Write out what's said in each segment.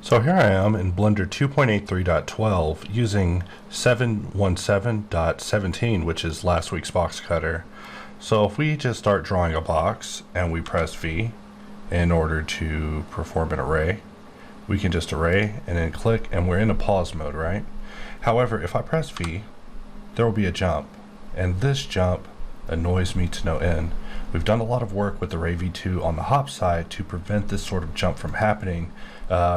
So here I am in Blender 2.83.12 using 717.17, which is last week's Boxcutter. So if we just start drawing a box and we press V in order to perform an array, we can just array and then click and we're in a pause mode, right? However, if I press V, there will be a jump, and this jump annoys me to no end. We've done a lot of work with Array V2 on the hop side to prevent this sort of jump from happening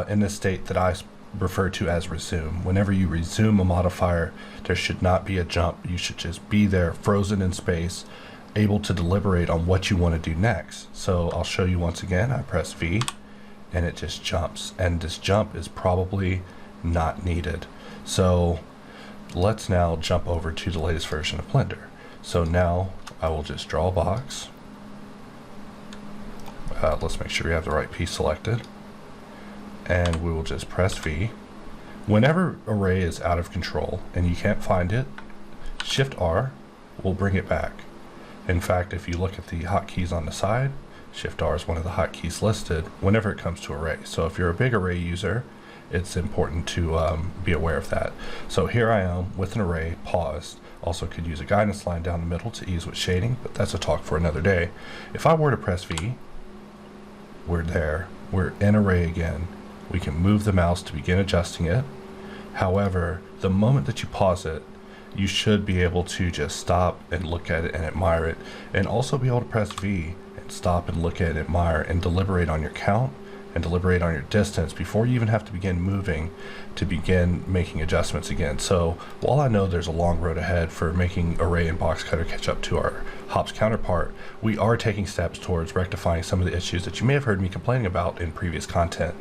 in the state that I refer to as resume. Whenever you resume a modifier, there should not be a jump. You should just be there, frozen in space, able to deliberate on what you want to do next. So I'll show you once again. I press V and it just jumps, and this jump is probably not needed. So let's now jump over to the latest version of Blender. So now I will just draw a box. Let's make sure we have the right piece selected. And we will just press V. Whenever array is out of control and you can't find it, Shift R will bring it back. In fact, if you look at the hotkeys on the side, Shift R is one of the hotkeys listed whenever it comes to array. So if you're a big array user, it's important to be aware of that. So here I am with an array paused. Also could use a guidance line down the middle to ease with shading, but that's a talk for another day. If I were to press V, we're there. We're in array again. We can move the mouse to begin adjusting it. However, the moment that you pause it, you should be able to just stop and look at it and admire it, and also be able to press V and stop and look at it, admire, and deliberate on your count and deliberate on your distance before you even have to begin moving to begin making adjustments again. So while I know there's a long road ahead for making Array and Boxcutter catch up to our Hops counterpart, we are taking steps towards rectifying some of the issues that you may have heard me complaining about in previous content.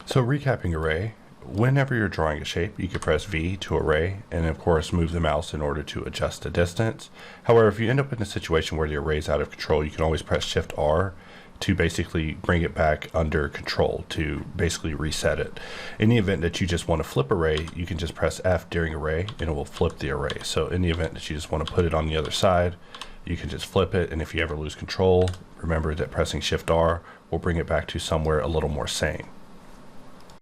So recapping Array, whenever you're drawing a shape, you can press V to array and of course move the mouse in order to adjust the distance. However, if you end up in a situation where the array is out of control, you can always press Shift R to basically bring it back under control, to basically reset it. In the event that you just want to flip array, you can just press F during array and it will flip the array. So in the event that you just want to put it on the other side, you can just flip it, and if you ever lose control, remember that pressing Shift R will bring it back to somewhere a little more sane.